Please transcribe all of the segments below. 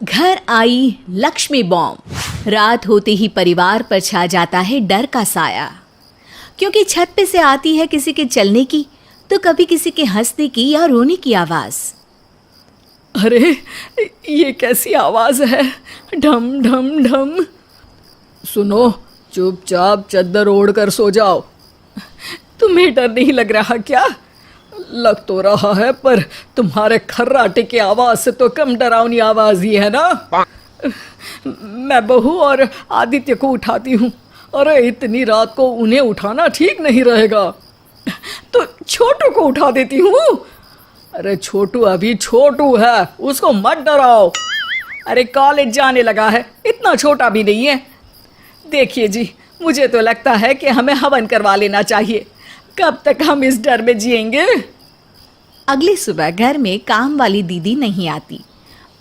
घर आई लक्ष्मी बॉम्ब। रात होते ही परिवार पर छा जाता है डर का साया, क्योंकि छत पे से आती है किसी के चलने की तो कभी किसी के हंसने की या रोने की आवाज। अरे ये कैसी आवाज है? ढम ढम ढम। सुनो, चुपचाप चद्दर ओढ़ कर सो जाओ। तुम्हें डर नहीं लग रहा क्या? लग तो रहा है, पर तुम्हारे खर्राटे की आवाज से तो कम डरावनी आवाज ही है ना। मैं बहू और आदित्य को उठाती हूँ। अरे इतनी रात को उन्हें उठाना ठीक नहीं रहेगा, तो छोटू को उठा देती हूँ। अरे छोटू अभी छोटू है, उसको मत डराओ। अरे कॉलेज जाने लगा है, इतना छोटा भी नहीं है। देखिए जी, मुझे तो लगता है कि हमें हवन करवा लेना चाहिए। कब तक हम इस डर में जिएंगे? अगली सुबह घर में काम वाली दीदी नहीं आती।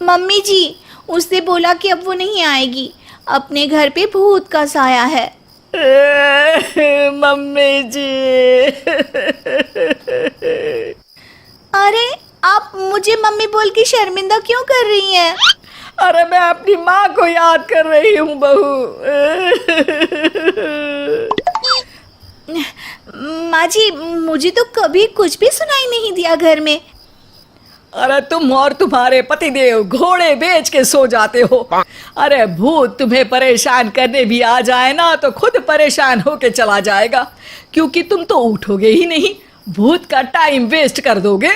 मम्मी जी, उसने बोला कि अब वो नहीं आएगी, अपने घर पे भूत का साया है। मम्मी जी। अरे आप मुझे मम्मी बोल के शर्मिंदा क्यों कर रही हैं? अरे मैं अपनी माँ को याद कर रही हूँ बहू। माँ जी, मुझे तो कभी कुछ भी सुनाई नहीं दिया घर में। अरे तुम और तुम्हारे पतिदेव घोड़े बेच के सो जाते हो। अरे भूत तुम्हें परेशान करने भी आ जाए ना तो खुद परेशान होके चला जाएगा, क्योंकि तुम तो उठोगे ही नहीं, भूत का टाइम वेस्ट कर दोगे।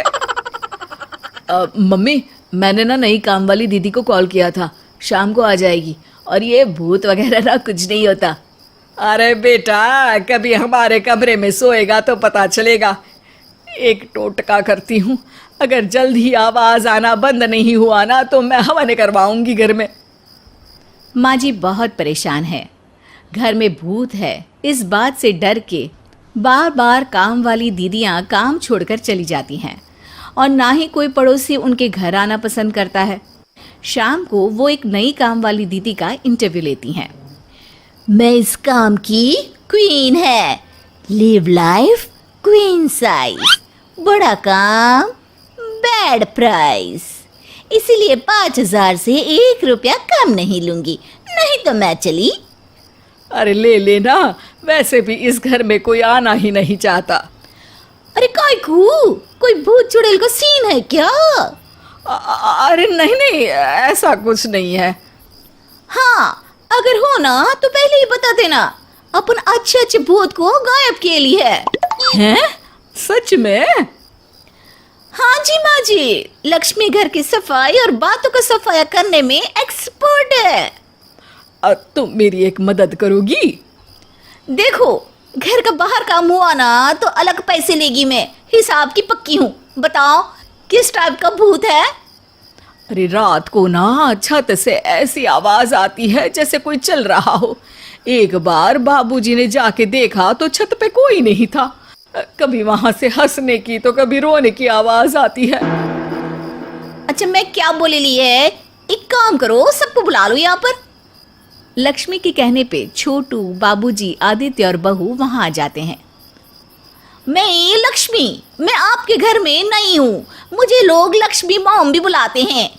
मम्मी, मैंने ना नई काम वाली दीदी को कॉल किया था, शाम को आ जाएगी, और ये भूत वगैरह ना कुछ नहीं होता। अरे बेटा, कभी हमारे कमरे में सोएगा तो पता चलेगा। एक टोटका करती हूँ, अगर जल्द ही आवाज आना बंद नहीं हुआ ना तो मैं हवन करवाऊंगी घर में। माँ जी बहुत परेशान है, घर में भूत है इस बात से डर के बार बार काम वाली दीदियाँ काम छोड़कर चली जाती हैं, और ना ही कोई पड़ोसी उनके घर आना पसंद करता है। शाम को वो एक नई काम वाली दीदी का इंटरव्यू लेती हैं। मैं इस काम की क्वीन है, लिव लाइफ क्वीन साइज, बड़ा काम बैड प्राइस, इसीलिए 5,000 से 1 रुपया कम नहीं लूंगी, नहीं तो मैं चली। अरे ले लेना, वैसे भी इस घर में कोई आना ही नहीं चाहता। अरे कोई भूत चुड़ैल का सीन है क्या? अरे नहीं नहीं, ऐसा कुछ नहीं है। हाँ, अगर हो ना तो पहले ही बता देना, अपन अच्छे अच्छे भूत को गायब किए लिए है। हैं? सच में? हाँ जी माँ जी, लक्ष्मी घर की सफाई और बातों का सफाया करने में एक्सपर्ट है। तुम मेरी एक मदद करोगी? देखो, घर का बाहर काम हुआ ना तो अलग पैसे लेगी, मैं हिसाब की पक्की हूँ। बताओ किस टाइप का भूत है? अरे रात को ना छत से ऐसी आवाज आती है जैसे कोई चल रहा हो। एक बार बाबूजी ने जाके देखा तो छत पे कोई नहीं था। कभी वहां से हंसने की तो कभी रोने की आवाज आती है। अच्छा, मैं क्या बोले ली है, एक काम करो, सबको बुला लो यहाँ पर। लक्ष्मी के कहने पे छोटू, बाबूजी, आदित्य और बहू वहां आ जाते हैं। मैं लक्ष्मी, मैं आपके घर में नई हूँ, मुझे लोग लक्ष्मी मॉम भी बुलाते हैं।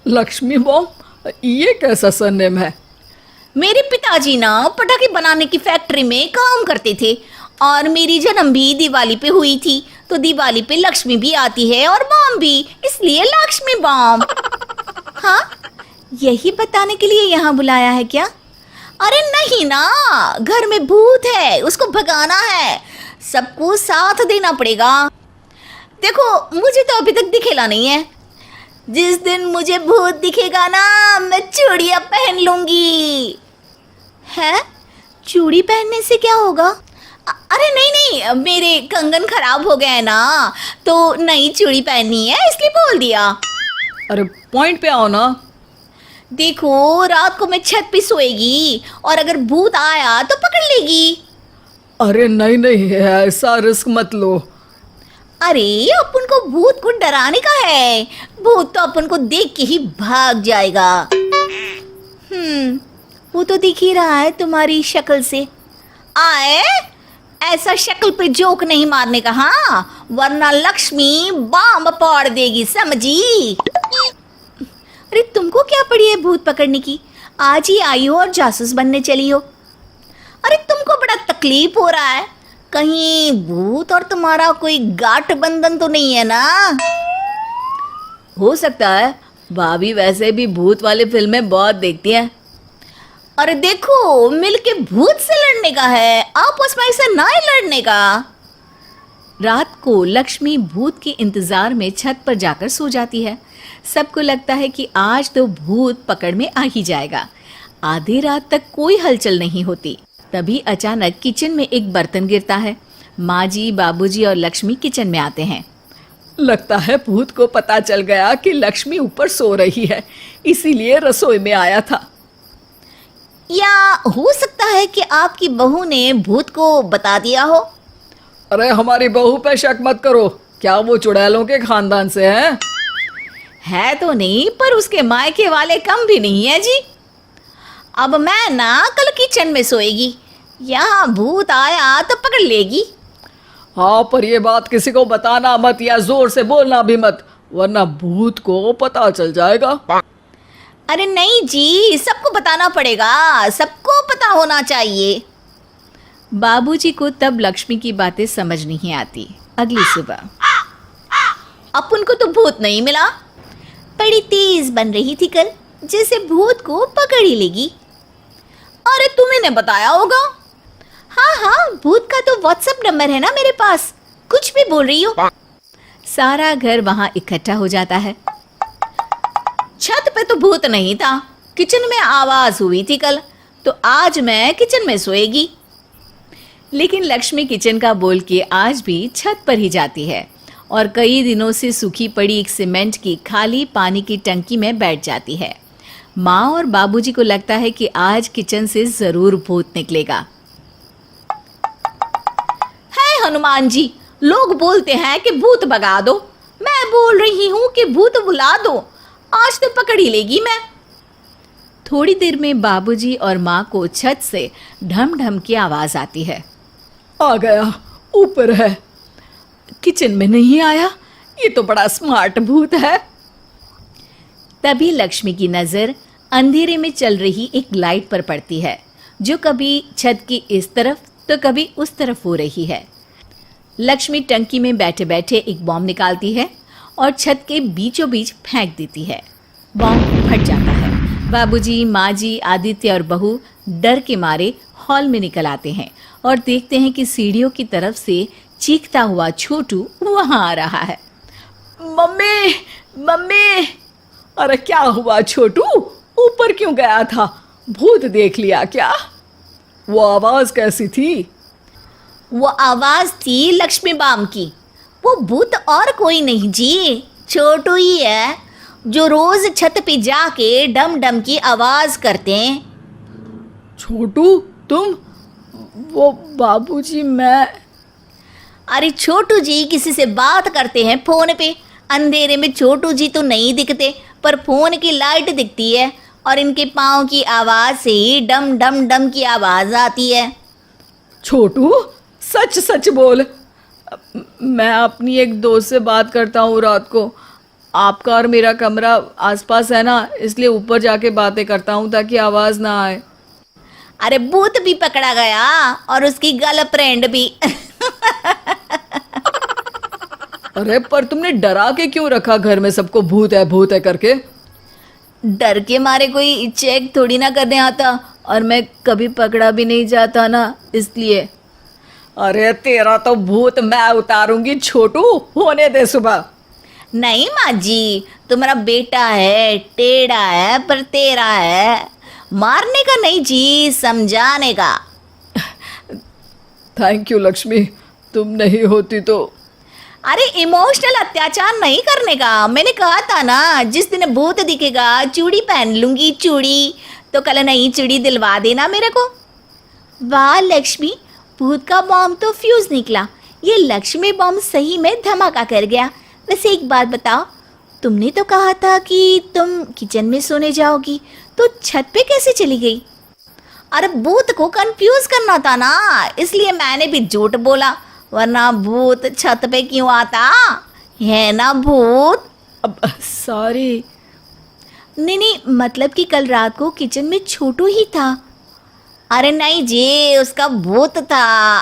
लक्ष्मी मॉम? ये कैसा सरनेम है? मेरे पिताजी ना पटाखे बनाने की फैक्ट्री में काम करते थे, और मेरी जन्म भी दिवाली पे हुई थी, तो दिवाली पे लक्ष्मी भी आती है और बॉम्ब भी, इसलिए लक्ष्मी बॉम्ब। हाँ, यही बताने के लिए यहाँ बुलाया है क्या? अरे नहीं ना, घर में भूत है, उसको भगाना है, सबको साथ देना पड़ेगा। देखो, मुझे तो अभी तक दिखेला नहीं है, जिस दिन मुझे भूत दिखेगा ना मैं चूड़ियाँ पहन लूंगी। है? चूड़ी पहनने से क्या होगा? अरे नहीं नहीं, मेरे कंगन खराब हो गए हैं ना, तो नई चूड़ी पहननी है इसलिए बोल दिया। अरे पॉइंट पे आओ ना। देखो, रात को मैं छत पे सोएगी और अगर भूत आया तो पकड़ लेगी। अरे नहीं नहीं, ऐसा रिस्क मत लो। अरे अपन को भूत को डराने का है, भूत तो अपन को देख के ही भाग जाएगा। वो तो दिख ही रहा है तुम्हारी शक्ल से। आए, ऐसा शक्ल पे जोक नहीं मारने का, हाँ, वरना लक्ष्मी बॉम्ब फोड़ देगी, समझी? अरे तुमको क्या पड़ी है भूत पकड़ने की? आज ही आई हो और जासूस बनने चली हो। अरे तुमको बड़ा तकलीफ हो रहा है, कहीं भूत और तुम्हारा कोई गांठ बंधन तो नहीं है ना? हो सकता है, भाभी वैसे भी भूत वाली फिल्में बहुत देखती हैं। अरे देखो, मिलके भूत से लड़ने का है, आपस में ऐसा ना ही लड़ने का। रात को लक्ष्मी भूत के इंतजार में छत पर जाकर सो जाती है। सबको लगता है कि आज तो भूत पकड़ में आ ही जाएगा। आधी रात तक कोई हलचल नहीं होती। तभी अचानक किचन में एक बर्तन गिरता है। माँ जी, बाबूजी और लक्ष्मी किचन में आते हैं। लगता है भूत को पता चल गया कि लक्ष्मी ऊपर सो रही है, इसीलिए रसोई में आया था। या हो सकता है कि आपकी बहू ने भूत को बता दिया हो। अरे हमारी बहू पे शक मत करो, क्या वो चुड़ैलों के खानदान से है? है तो नहीं, पर उसके मायके वाले कम भी नहीं है जी। अब मैं ना कल किचन में सोएगी, यहाँ भूत आया तो पकड़ लेगी। हाँ, पर ये बात किसी को बताना मत या जोर से बोलना भी मत, वरना भूत को पता चल जाएगा। अरे नहीं जी, सबको बताना पड़ेगा, सबको पता होना चाहिए। बाबूजी को तब लक्ष्मी की बातें समझ नहीं आती। अगली सुबह अपन को तो भूत नहीं मिला, बड़ी तेज बन रही थी कल, जैसे भूत को पकड़ ही लेगी। अरे तुम्हें ने बताया होगा। हाँ हाँ, भूत का तो व्हाट्सएप नंबर है ना मेरे पास, कुछ भी बोल रही हो। सारा घर वहां इकट्ठा हो जाता है। छत पे तो भूत नहीं था, किचन में आवाज हुई थी कल, तो आज मैं किचन में सोएगी। लेकिन लक्ष्मी किचन का बोल के आज भी छत पर ही जाती है और कई दिनों से सूखी पड़ी एक सीमेंट की खाली पानी की टंकी में बैठ जाती है। माँ और बाबूजी को लगता है कि आज किचन से जरूर भूत निकलेगा। है हनुमान जी, लोग बोलते हैं कि भूत भगा दो, मैं बोल रही हूँ कि भूत बुला दो, आज तो पकड़ ही लेगी मैं। थोड़ी देर में बाबूजी और माँ को छत से ढम ढम की आवाज आती है। आ गया, ऊपर है, किचन में नहीं आया, ये तो बड़ा स्मार्ट भूत है। तभी लक्ष्मी की नजर अंधेरे में चल रही एक लाइट पर पड़ती है, जो कभी छत की इस तरफ तो कभी उस तरफ हो रही है। लक्ष्मी टंकी में बैठे बैठे एक बॉम्ब निकालती है और छत के बीचों बीच फेंक देती है। बॉम्ब फट जाता है। बाबूजी, माँ जी, आदित्य और बहू डर के मारे हॉल में निकल आते हैं और देखते हैं कि सीढ़ियों की तरफ से चीखता हुआ छोटू वहां आ रहा है। Mummy, mummy! अरे क्या हुआ छोटू, ऊपर क्यों गया था? भूत देख लिया क्या? वो आवाज कैसी थी? वो आवाज थी लक्ष्मी बाम की। वो भूत और कोई नहीं जी, छोटू ही है, जो रोज छत पे जाके डम डम की आवाज करते हैं। छोटू तुम? वो बाबूजी मैं। अरे छोटू जी किसी से बात करते हैं फोन पे, अंधेरे में छोटू जी तो नहीं दिखते, पर फोन की लाइट दिखती है और इनके पाँव की आवाज से ही डम डम डम की आवाज आती है। छोटू सच सच बोल। मैं अपनी एक दोस्त से बात करता हूँ रात को। आपका और मेरा कमरा आसपास है ना, इसलिए ऊपर जाके बातें करता हूँ ताकि आवाज ना आए। अरे भूत भी पकड़ा गया और उसकी गर्लफ्रेंड भी। अरे पर तुमने डरा के क्यों रखा घर में सबको भूत है करके? डर के मारे कोई चेक थोड़ी ना करने आता, और मैं कभी पकड़ा भी नहीं जाता ना, इसलिए। अरे तेरा तो भूत मैं उतारूंगी छोटू, होने दे सुबह। नहीं माँ जी, तुम्हारा बेटा है, टेढ़ा है पर तेरा है, मारने का नहीं जी, समझाने का। थैंक यू लक्ष्मी, तुम नहीं होती तो। अरे इमोशनल अत्याचार नहीं करने का, मैंने कहा था ना, जिस दिन भूत दिखेगा चूड़ी पहन लूंगी, चूड़ी तो कल नई चूड़ी दिलवा देना मेरे को। वाह लक्ष्मी, भूत का बॉम्ब तो फ्यूज निकला, ये लक्ष्मी बॉम्ब सही में धमाका कर गया। वैसे एक बात बताओ, तुमने तो कहा था कि तुम किचन में सोने जाओगी, तो छत पे कैसे चली गई? अरे भूत को कंफ्यूज करना था ना, इसलिए मैंने भी झूठ बोला, वरना भूत छत पे क्यों आता है ना भूत। अब सॉरी। नहीं नहीं, मतलब कि कल रात को किचन में छोटू ही था। अरे नहीं जी, उसका भूत था।